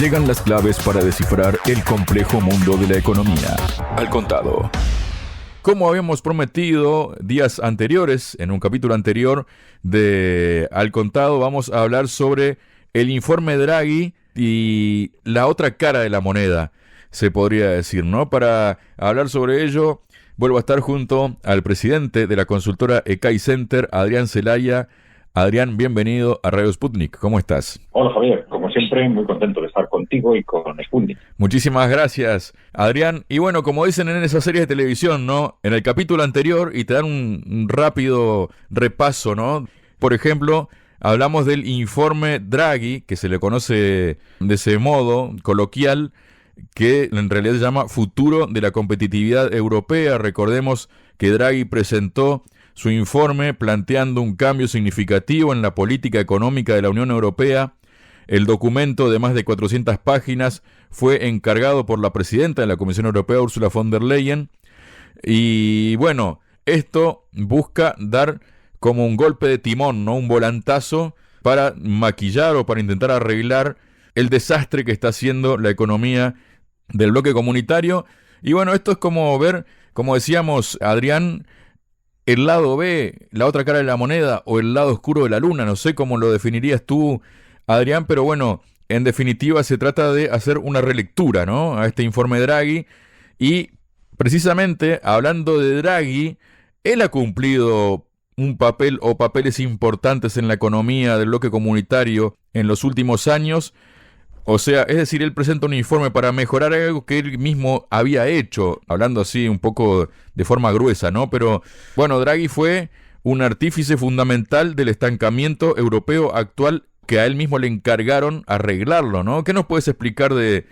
Llegan las claves para descifrar el complejo mundo de la economía. Al contado. Como habíamos prometido días anteriores, en un capítulo anterior de Al contado, vamos a hablar sobre el informe Draghi y la otra cara de la moneda, se podría decir, ¿no? Para hablar sobre ello, vuelvo a estar junto al presidente de la consultora ECAI Center, Adrián Celaya. Adrián, bienvenido a Radio Sputnik. ¿Cómo estás? Hola Javier, como siempre muy contento de estar contigo y con Sputnik. Muchísimas gracias, Adrián. Y bueno, como dicen en esas series de televisión, ¿no? En el capítulo anterior, y te dan un rápido repaso, ¿no? Por ejemplo, hablamos del informe Draghi, que se le conoce de ese modo coloquial, que en realidad se llama Futuro de la Competitividad Europea. Recordemos que Draghi presentó su informe planteando un cambio significativo en la política económica de la Unión Europea. El documento de más de 400 páginas fue encargado por la presidenta de la Comisión Europea, Ursula von der Leyen. Y bueno, esto busca dar como un golpe de timón, ¿no? Un volantazo para maquillar o para intentar arreglar el desastre que está haciendo la economía del bloque comunitario. Y bueno, esto es como ver, como decíamos, Adrián, el lado B, la otra cara de la moneda, o el lado oscuro de la luna. No sé cómo lo definirías tú, Adrián, pero bueno, en definitiva se trata de hacer una relectura, ¿no?, a este informe Draghi. Y precisamente hablando de Draghi, él ha cumplido un papel o papeles importantes en la economía del bloque comunitario en los últimos años. O sea, es decir, él presenta un informe para mejorar algo que él mismo había hecho, hablando así un poco de forma gruesa, ¿no? Pero bueno, Draghi fue un artífice fundamental del estancamiento europeo actual, que a él mismo le encargaron arreglarlo, ¿no? ¿Qué nos puedes explicar de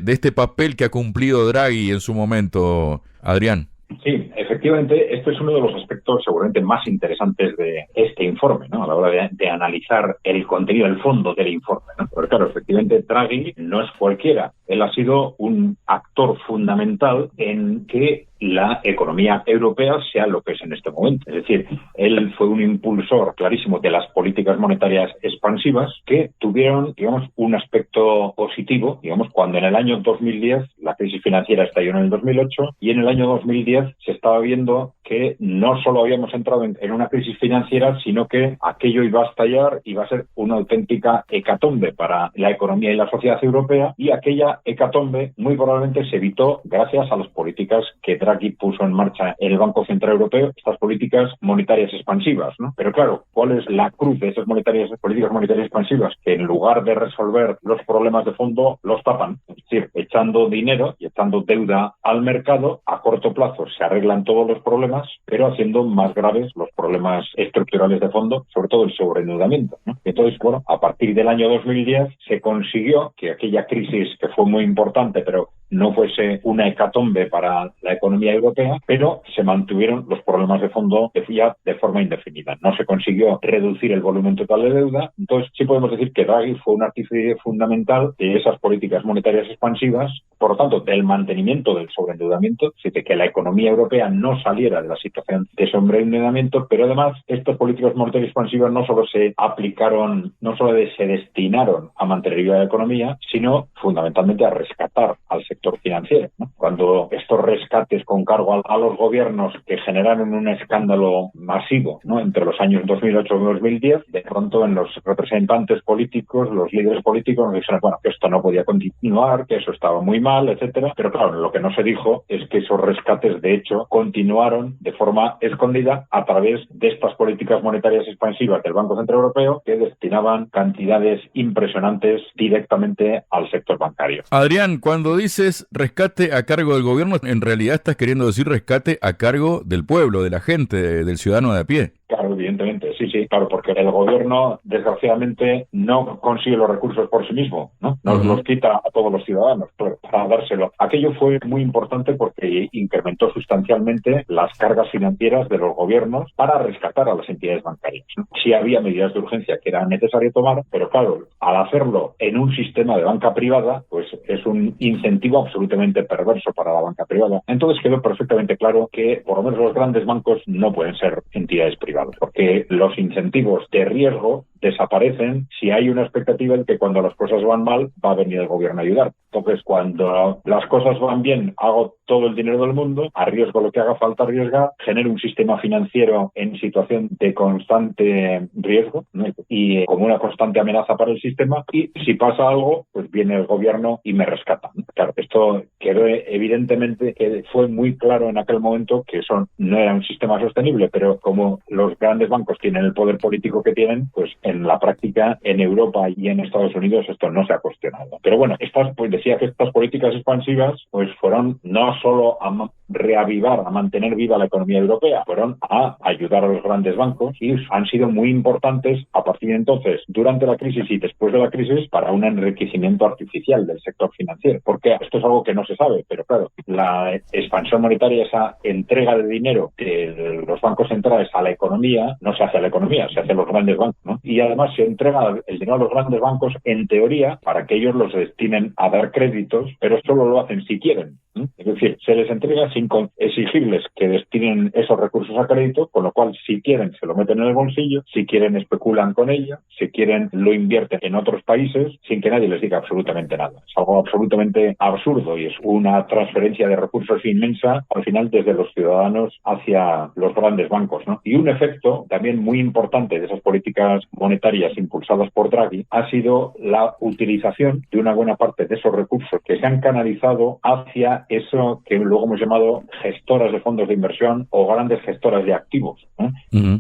este papel que ha cumplido Draghi en su momento, Adrián? Sí, efectivamente, este es uno de los aspectos seguramente más interesantes de este informe, ¿no? A la hora de analizar el contenido, el fondo del informe, ¿no? Porque claro, efectivamente Draghi no es cualquiera. Él ha sido un actor fundamental en que la economía europea sea lo que es en este momento. Es decir, él fue un impulsor clarísimo de las políticas monetarias expansivas que tuvieron, digamos, un aspecto positivo, digamos, cuando en el año 2010 la crisis financiera estalló en el 2008 y en el año 2010 se estaba viendo que no solo habíamos entrado en una crisis financiera, sino que aquello iba a estallar, iba a ser una auténtica hecatombe para la economía y la sociedad europea, y aquella hecatombe muy probablemente se evitó gracias a las políticas que Draghi puso en marcha en el Banco Central Europeo, estas políticas monetarias expansivas, ¿no? Pero claro, ¿cuál es la cruz de esas políticas monetarias expansivas? Que en lugar de resolver los problemas de fondo, los tapan. Es decir, echando dinero y echando deuda al mercado, a corto plazo se arreglan todos los problemas, pero haciendo más graves los problemas estructurales de fondo, sobre todo el sobreendeudamiento, ¿no? Entonces, bueno, a partir del año 2010 se consiguió que aquella crisis, que fue muy importante, pero no fuese una hecatombe para la economía europea, pero se mantuvieron los problemas de fondo de forma indefinida. No se consiguió reducir el volumen total de deuda. Entonces, sí podemos decir que Draghi fue un artífice fundamental de esas políticas monetarias expansivas, por lo tanto, del mantenimiento del sobreendeudamiento, de que la economía europea no saliera de la situación de sobreendeudamiento, pero además estas políticas monetarias expansivas no solo se aplicaron, no solo se destinaron a mantener viva la economía, sino fundamentalmente a rescatar al sector financiero, ¿no? Cuando estos rescates con cargo a los gobiernos, que generaron un escándalo masivo, ¿no?, entre los años 2008 y 2010, de pronto en los representantes políticos, los líderes políticos nos dijeron, bueno, que esto no podía continuar, que eso estaba muy mal, etcétera. Pero claro, lo que no se dijo es que esos rescates de hecho continuaron de forma escondida a través de estas políticas monetarias expansivas del Banco Central Europeo, que destinaban cantidades impresionantes directamente al sector bancario. Adrián, cuando dices rescate a cargo del gobierno, en realidad estás queriendo decir rescate a cargo del pueblo, de la gente, del ciudadano de a pie. Claro, evidentemente, sí, claro, porque el gobierno, desgraciadamente, no consigue los recursos por sí mismo, ¿no? Nos los quita a todos los ciudadanos para dárselo. Aquello fue muy importante porque incrementó sustancialmente las cargas financieras de los gobiernos para rescatar a las entidades bancarias, ¿no? Sí había medidas de urgencia que era necesario tomar, pero claro, al hacerlo en un sistema de banca privada, pues es un incentivo absolutamente perverso para la banca privada. Entonces quedó perfectamente claro que, por lo menos, los grandes bancos no pueden ser entidades privadas, porque los incentivos de riesgo desaparecen si hay una expectativa de que cuando las cosas van mal va a venir el gobierno a ayudar. Entonces, cuando las cosas van bien, hago todo el dinero del mundo, arriesgo lo que haga falta arriesgar, genero un sistema financiero en situación de constante riesgo, ¿no? Y como una constante amenaza para el sistema, y si pasa algo, pues viene el gobierno y me rescata. Claro, esto quedó evidentemente que fue muy claro en aquel momento que eso no era un sistema sostenible, pero como los grandes bancos tienen el poder político que tienen, pues en la práctica en Europa y en Estados Unidos esto no se ha cuestionado. Pero bueno, pues decía que estas políticas expansivas pues fueron no solo a reavivar, a mantener viva la economía europea, fueron a ayudar a los grandes bancos y han sido muy importantes a partir de entonces, durante la crisis y después de la crisis, para un enriquecimiento artificial del sector financiero. Porque esto es algo que no se sabe, pero claro, la expansión monetaria, esa entrega de dinero de los bancos centrales a la economía, no se hace a la economía, se hace a los grandes bancos, ¿no? Y además se entrega el dinero a los grandes bancos, en teoría, para que ellos los destinen a dar créditos, pero solo lo hacen si quieren. Es decir, se les entrega sin exigirles que destinen esos recursos a crédito, con lo cual si quieren se lo meten en el bolsillo, si quieren especulan con ella, si quieren lo invierten en otros países sin que nadie les diga absolutamente nada. Es algo absolutamente absurdo y es una transferencia de recursos inmensa al final desde los ciudadanos hacia los grandes bancos, ¿no? Y un efecto también muy importante de esas políticas monetarias impulsadas por Draghi ha sido la utilización de una buena parte de esos recursos que se han canalizado hacia eso que luego hemos llamado gestoras de fondos de inversión o grandes gestoras de activos, ¿eh?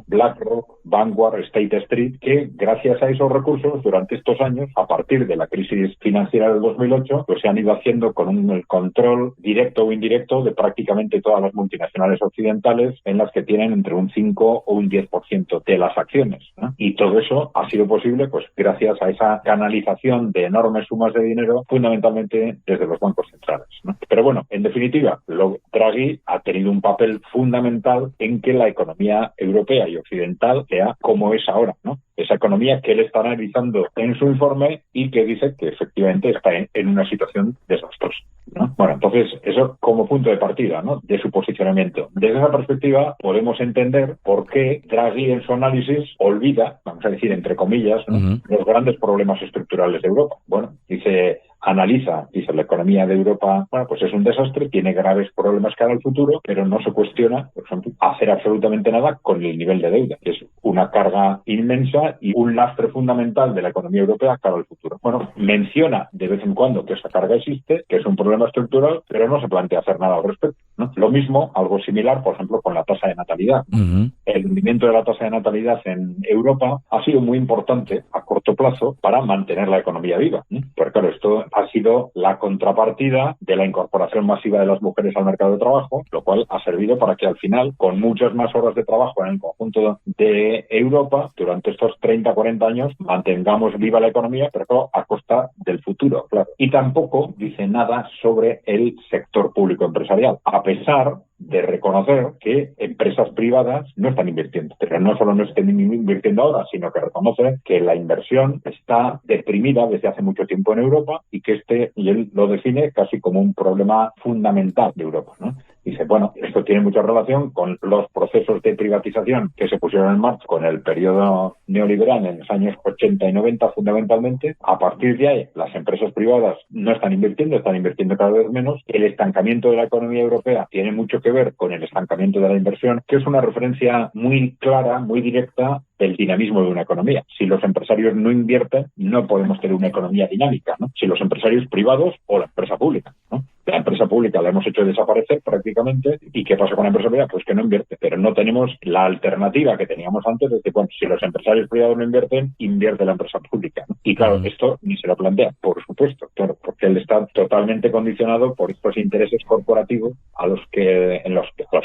BlackRock, Vanguard, State Street, que gracias a esos recursos durante estos años, a partir de la crisis financiera del 2008, pues se han ido haciendo con un control directo o indirecto de prácticamente todas las multinacionales occidentales, en las que tienen entre un 5 o un 10% de las acciones, ¿no? Y todo eso ha sido posible pues gracias a esa canalización de enormes sumas de dinero, fundamentalmente desde los bancos centrales, ¿no? Pero bueno, en definitiva, Draghi ha tenido un papel fundamental en que la economía europea y occidental sea como es ahora, ¿no? Esa economía que él está analizando en su informe y que dice que efectivamente está en una situación desastrosa, ¿no? Bueno, entonces eso como punto de partida, ¿no?, de su posicionamiento. Desde esa perspectiva podemos entender por qué Draghi en su análisis olvida, vamos a decir entre comillas, ¿no?, los grandes problemas estructurales de Europa. Bueno, dice la economía de Europa, bueno, pues es un desastre, tiene graves problemas cara al futuro, pero no se cuestiona, por ejemplo, hacer absolutamente nada con el nivel de deuda, que es una carga inmensa y un lastre fundamental de la economía europea cara al futuro. Bueno, menciona de vez en cuando que esa carga existe, que es un problema estructural, pero no se plantea hacer nada al respecto, ¿no? Lo mismo, algo similar, por ejemplo, con la tasa de natalidad. El hundimiento de la tasa de natalidad en Europa ha sido muy importante a corto plazo para mantener la economía viva, ¿no? Pero claro, esto ha sido la contrapartida de la incorporación masiva de las mujeres al mercado de trabajo, lo cual ha servido para que al final, con muchas más horas de trabajo en el conjunto de Europa, durante estos 30, 40 años, mantengamos viva la economía, pero claro, a costa del futuro, claro. Y tampoco dice nada sobre el sector público empresarial, a pesar de reconocer que empresas privadas no están invirtiendo. Pero no solo no estén invirtiendo ahora, sino que reconoce que la inversión está deprimida desde hace mucho tiempo en Europa y que y él lo define casi como un problema fundamental de Europa, ¿no? Dice, bueno, esto tiene mucha relación con los procesos de privatización que se pusieron en marcha con el periodo neoliberal en los años 80 y 90 fundamentalmente. A partir de ahí, las empresas privadas no están invirtiendo cada vez menos. El estancamiento de la economía europea tiene mucho que ver con el estancamiento de la inversión, que es una referencia muy clara, muy directa del dinamismo de una economía. Si los empresarios no invierten, no podemos tener una economía dinámica, ¿no? Si los empresarios privados o la empresa pública, ¿no? La empresa pública la hemos hecho desaparecer prácticamente. ¿Y qué pasa con la empresa privada? Pues que no invierte. Pero no tenemos la alternativa que teníamos antes de que, bueno, si los empresarios privados no invierten, invierte la empresa pública, ¿no? Y claro, esto ni se lo plantea, por supuesto, claro, porque él está totalmente condicionado por estos intereses corporativos a los que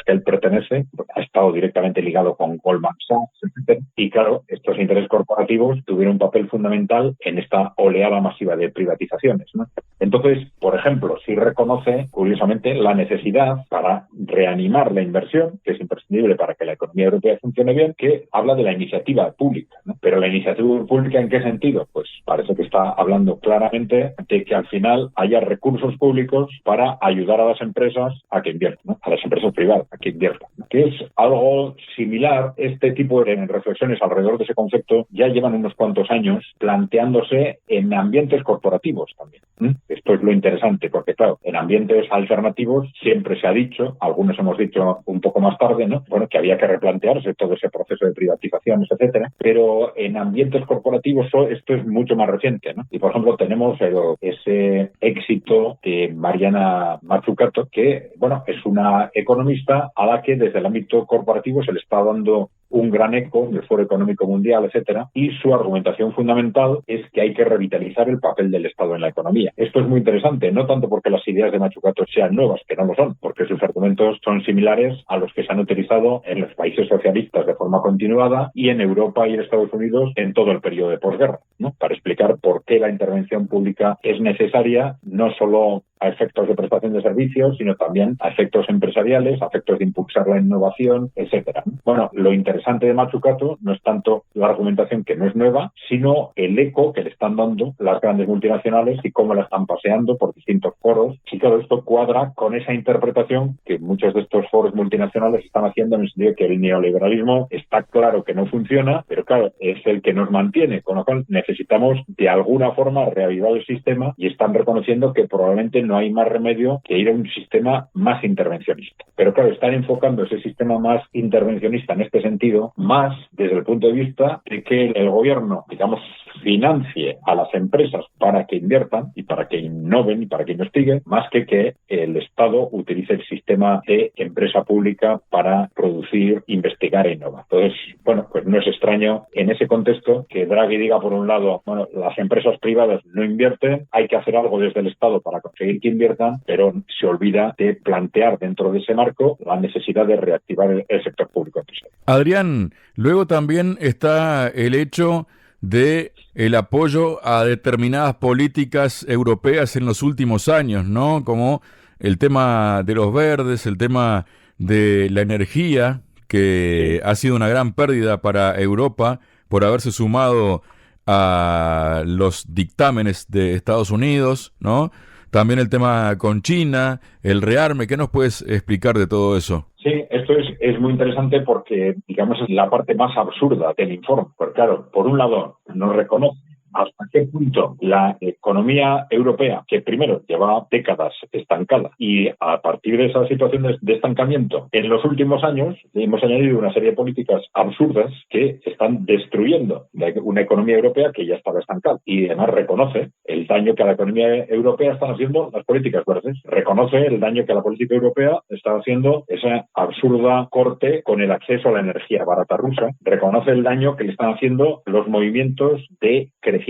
él pertenece. Ha estado directamente ligado con Goldman Sachs, etc. Y claro, estos intereses corporativos tuvieron un papel fundamental en esta oleada masiva de privatizaciones, ¿no? Entonces, por ejemplo, sí reconoce, curiosamente, la necesidad para reanimar la inversión, que es imprescindible para que la economía europea funcione bien, que habla de la iniciativa pública, ¿no? Pero la iniciativa pública, ¿en qué sentido? Pues parece que está hablando claramente de que al final haya recursos públicos para ayudar a las empresas a que inviertan, ¿no? A las empresas privadas a que inviertan, ¿no? Que es algo similar. Este tipo de reflexiones alrededor de ese concepto ya llevan unos cuantos años planteándose en ambientes corporativos también. Esto es lo interesante, porque claro, en ambientes alternativos siempre se ha dicho, algunos hemos dicho un poco más tarde, ¿no? Bueno, que había que replantearse todo ese proceso de privatizaciones, etcétera, pero en ambientes corporativos esto es mucho más reciente, ¿no? Y por ejemplo tenemos ese éxito de Mariana Mazzucato, que bueno, es una economista a la que desde el ámbito corporativo se le está dando un gran eco del Foro Económico Mundial, etcétera, y su argumentación fundamental es que hay que revitalizar el papel del Estado en la economía. Esto es muy interesante, no tanto porque las ideas de Mazzucato sean nuevas, que no lo son, porque sus argumentos son similares a los que se han utilizado en los países socialistas de forma continuada y en Europa y en Estados Unidos en todo el periodo de posguerra, ¿no? Para explicar por qué la intervención pública es necesaria, no solo a efectos de prestación de servicios, sino también a efectos empresariales, a efectos de impulsar la innovación, etcétera. Bueno, lo interesante de Mazzucato no es tanto la argumentación, que no es nueva, sino el eco que le están dando las grandes multinacionales y cómo la están paseando por distintos foros. Y claro, esto cuadra con esa interpretación que muchos de estos foros multinacionales están haciendo, en el sentido de que el neoliberalismo está claro que no funciona, pero claro, es el que nos mantiene, con lo cual necesitamos de alguna forma reavivar el sistema, y están reconociendo que probablemente no hay más remedio que ir a un sistema más intervencionista. Pero claro, están enfocando ese sistema más intervencionista en este sentido, más desde el punto de vista de que el gobierno, digamos, financie a las empresas para que inviertan y para que innoven y para que investiguen, más que el Estado utilice el sistema de empresa pública para producir, investigar e innovar. Entonces, bueno, pues no es extraño en ese contexto que Draghi diga, por un lado, bueno, las empresas privadas no invierten, hay que hacer algo desde el Estado para conseguir que inviertan, pero se olvida de plantear dentro de ese marco la necesidad de reactivar el sector público empresarial. Adrián, luego también está el hecho de el apoyo a determinadas políticas europeas en los últimos años, ¿no? Como el tema de los verdes, el tema de la energía, que ha sido una gran pérdida para Europa por haberse sumado a los dictámenes de Estados Unidos, ¿no? También el tema con China, el rearme. ¿Qué nos puedes explicar de todo eso? Sí, esto es muy interesante porque, digamos, es la parte más absurda del informe. Porque claro, por un lado, nos reconoce hasta qué punto la economía europea, que primero lleva décadas estancada, y a partir de esa situación de estancamiento, en los últimos años hemos añadido una serie de políticas absurdas que están destruyendo una economía europea que ya estaba estancada. Y además reconoce el daño que a la economía europea están haciendo las políticas verdes. Reconoce el daño que a la política europea está haciendo esa absurda corte con el acceso a la energía barata rusa. Reconoce el daño que le están haciendo los movimientos de creciente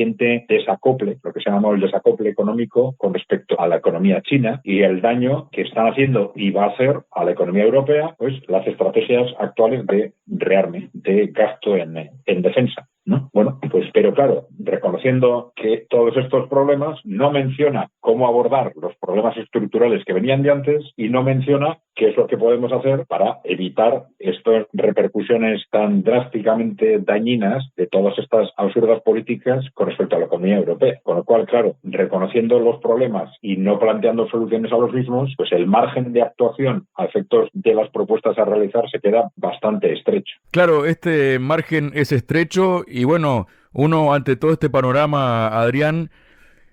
desacople, lo que se llama el desacople económico con respecto a la economía china, y el daño que están haciendo y va a hacer a la economía europea, pues las estrategias actuales de rearme, de gasto en defensa, ¿no? Bueno, pues pero claro, reconociendo que todos estos problemas, no menciona cómo abordar los problemas estructurales que venían de antes, y no menciona qué es lo que podemos hacer para evitar estas repercusiones tan drásticamente dañinas de todas estas absurdas políticas con respecto a la economía europea. Con lo cual, claro, reconociendo los problemas y no planteando soluciones a los mismos, pues el margen de actuación a efectos de las propuestas a realizar se queda bastante estrecho. Claro, este margen es estrecho y bueno, uno ante todo este panorama, Adrián,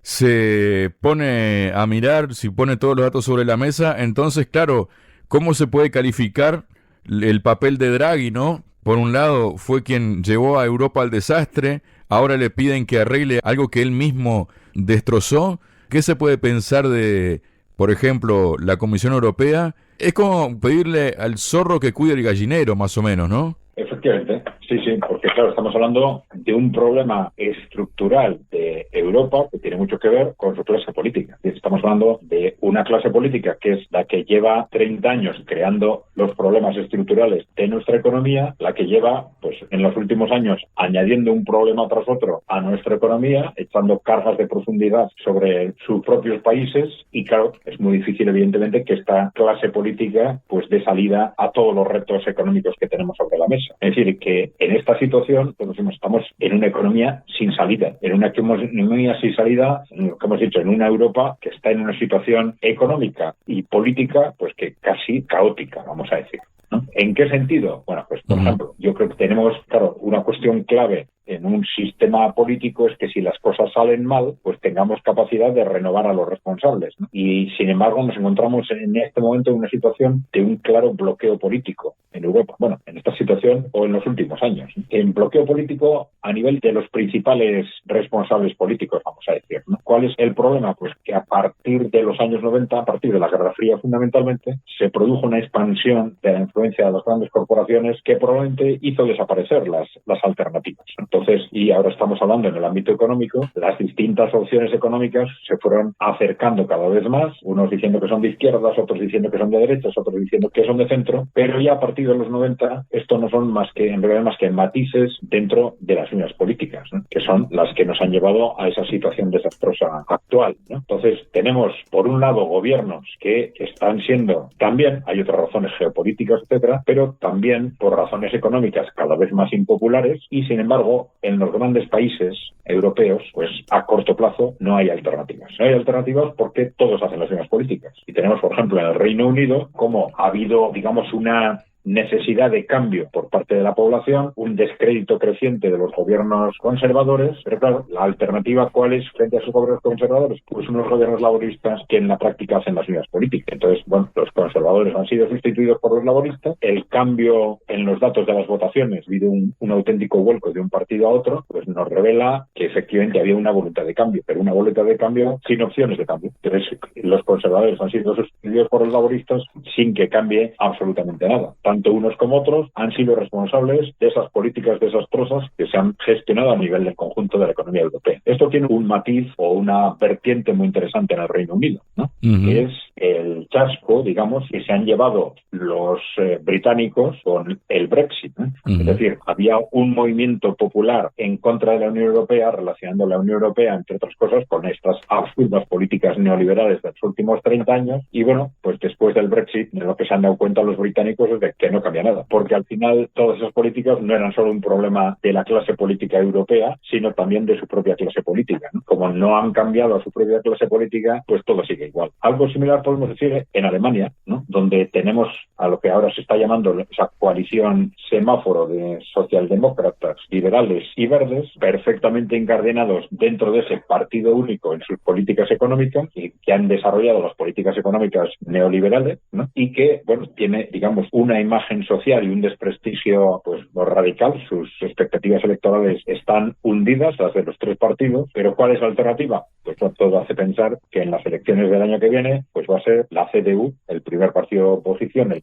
se pone a mirar, si pone todos los datos sobre la mesa, entonces, claro, ¿cómo se puede calificar el papel de Draghi, no? Por un lado, fue quien llevó a Europa al desastre, ahora le piden que arregle algo que él mismo destrozó. ¿Qué se puede pensar de, por ejemplo, la Comisión Europea? Es como pedirle al zorro que cuide el gallinero, más o menos, ¿no? Efectivamente, sí, por porque claro, estamos hablando de un problema estructural de Europa que tiene mucho que ver con su clase política. Estamos hablando de una clase política que es la que lleva 30 años creando los problemas estructurales de nuestra economía, la que lleva, pues, en los últimos años añadiendo un problema tras otro a nuestra economía, echando cargas de profundidad sobre sus propios países y, claro, es muy difícil, evidentemente, que esta clase política, pues, dé salida a todos los retos económicos que tenemos sobre la mesa. Es decir, que en esta situación, pues, estamos en una economía sin salida, en una economía sin salida, como hemos dicho, en una Europa que está en una situación económica y política, pues, que casi caótica, vamos a decir, ¿no? ¿En qué sentido? Bueno, pues, por ejemplo, yo creo que tenemos, claro, una cuestión clave en un sistema político es que si las cosas salen mal, pues tengamos capacidad de renovar a los responsables, ¿no? Y, sin embargo, nos encontramos en este momento en una situación de un claro bloqueo político en Europa. Bueno, en esta situación o en los últimos años. En bloqueo político a nivel de los principales responsables políticos, vamos a decir, ¿no? ¿Cuál es el problema? Pues que a partir de los años 90, a partir de la Guerra Fría fundamentalmente, se produjo una expansión de la influencia de las grandes corporaciones que probablemente hizo desaparecer las alternativas. Entonces, y ahora estamos hablando en el ámbito económico, las distintas opciones económicas se fueron acercando cada vez más, unos diciendo que son de izquierdas, otros diciendo que son de derechas, otros diciendo que son de centro, pero ya a partir de los 90 esto no son más que, en realidad, más que matices dentro de las líneas políticas, ¿no? Que son las que nos han llevado a esa situación desastrosa actual, ¿no? Entonces, tenemos, por un lado, gobiernos que están siendo, también hay otras razones geopolíticas, etcétera, pero también por razones económicas cada vez más impopulares y, sin embargo, en los grandes países europeos, pues a corto plazo no hay alternativas. No hay alternativas porque todos hacen las mismas políticas. Y tenemos, por ejemplo, en el Reino Unido, como ha habido, digamos, una necesidad de cambio por parte de la población, un descrédito creciente de los gobiernos conservadores, pero claro, la alternativa, ¿cuál es frente a esos gobiernos conservadores? Pues unos gobiernos laboristas que en la práctica hacen las mismas políticas. Entonces, bueno, los conservadores han sido sustituidos por los laboristas, el cambio en los datos de las votaciones, ha habido un auténtico vuelco de un partido a otro, pues nos revela que efectivamente había una voluntad de cambio, pero una voluntad de cambio sin opciones de cambio. Entonces, los conservadores han sido sustituidos por los laboristas sin que cambie absolutamente nada. Tanto unos como otros han sido responsables de esas políticas desastrosas que se han gestionado a nivel del conjunto de la economía europea. Esto tiene un matiz o una vertiente muy interesante en el Reino Unido, ¿no? Que es el chasco, digamos, que se han llevado los británicos con el Brexit, ¿no? Es decir, había un movimiento popular en contra de la Unión Europea, relacionando la Unión Europea, entre otras cosas, con estas absurdas políticas neoliberales de los últimos 30 años. Y bueno, pues después del Brexit, de lo que se han dado cuenta los británicos es de que no cambia nada, porque al final todas esas políticas no eran solo un problema de la clase política europea, sino también de su propia clase política, ¿no? Como no han cambiado a su propia clase política, pues todo sigue igual. Algo similar podemos decir en Alemania, ¿no? Donde tenemos a lo que ahora se está llamando esa coalición semáforo de socialdemócratas, liberales y verdes, perfectamente encadenados dentro de ese partido único en sus políticas económicas y que han desarrollado las políticas económicas neoliberales, ¿no? Y que, bueno, tiene, digamos, una imagen social y un desprestigio, pues, radical. Sus expectativas electorales están hundidas, las de los tres partidos, pero ¿cuál es la alternativa? Pues todo hace pensar que en las elecciones del año que viene, pues va a ser la CDU, el primer partido de oposición, el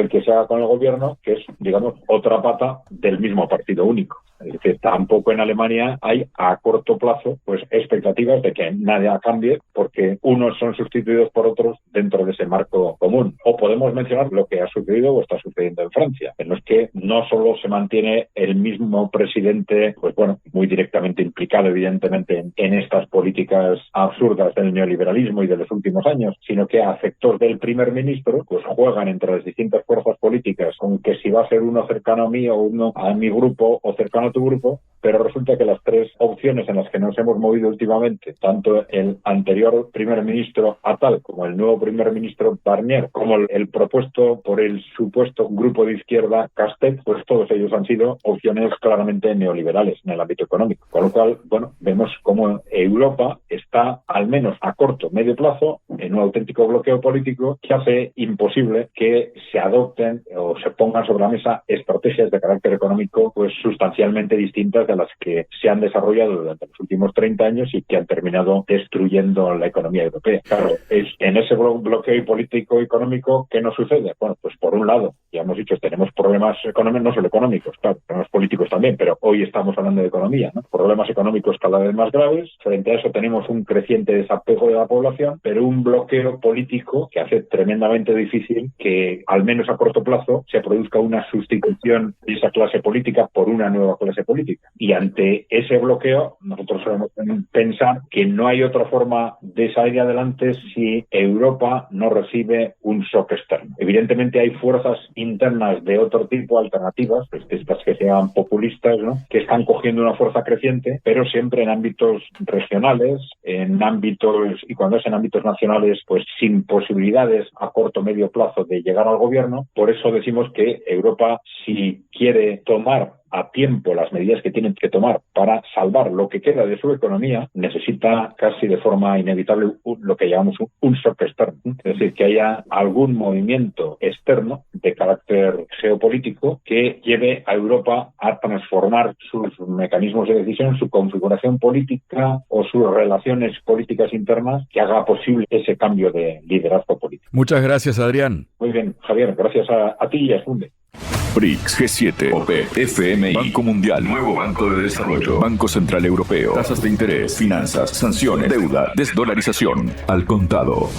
que se haga con el gobierno, que es, digamos, otra pata del mismo partido único. Es decir, tampoco en Alemania hay a corto plazo pues expectativas de que nada cambie porque unos son sustituidos por otros dentro de ese marco común. O podemos mencionar lo que ha sucedido o está sucediendo en Francia, en los que no solo se mantiene el mismo presidente, pues bueno, muy directamente implicado evidentemente en estas políticas absurdas del neoliberalismo y de los últimos años, sino que a efectos del primer ministro pues juegan entre las distintas fuerzas políticas con que si va a ser uno cercano a mí o uno a mi grupo o cercano a tu grupo, pero resulta que las tres opciones en las que nos hemos movido últimamente, tanto el anterior primer ministro Attal como el nuevo primer ministro Barnier, como el propuesto por el supuesto grupo de izquierda Castex, pues todos ellos han sido opciones claramente neoliberales en el ámbito económico. Con lo cual, bueno, vemos cómo Europa está, al menos a corto, medio plazo, en un auténtico bloqueo político que hace imposible que se adopten o se pongan sobre la mesa estrategias de carácter económico pues sustancialmente distintas de las que se han desarrollado durante los últimos 30 años y que han terminado destruyendo la economía europea. Claro, es en ese bloqueo político económico ¿qué nos sucede? Bueno, pues por un lado, ya hemos dicho, tenemos problemas económicos, no solo económicos, claro, problemas políticos también, pero hoy estamos hablando de economía, ¿no? Problemas económicos cada vez más graves. Frente a eso tenemos un creciente desapego de la población, pero un bloqueo político que hace tremendamente difícil que, al menos a corto plazo, se produzca una sustitución de esa clase política por una nueva clase política. Y ante ese bloqueo, nosotros solemos pensar que no hay otra forma de salir adelante si Europa no recibe un shock externo. Evidentemente hay fuerzas internas de otro tipo, alternativas, pues estas que se llaman populistas, ¿no?, que están cogiendo una fuerza creciente, pero siempre en ámbitos regionales, en ámbitos, y cuando es en ámbitos nacionales, pues sin posibilidades a corto o medio plazo de llegar al gobierno. Por eso decimos que Europa, si quiere tomar a tiempo las medidas que tienen que tomar para salvar lo que queda de su economía, necesita casi de forma inevitable lo que llamamos un shock externo. Es decir, que haya algún movimiento externo de carácter geopolítico que lleve a Europa a transformar sus mecanismos de decisión, su configuración política o sus relaciones políticas internas, que haga posible ese cambio de liderazgo político. Muchas gracias, Adrián. Muy bien, Javier, gracias a ti y a Funde. BRICS, G7, OPEP, FMI, Banco Mundial, Nuevo Banco de Desarrollo, Banco Central Europeo, tasas de interés, finanzas, sanciones, deuda, desdolarización, al contado.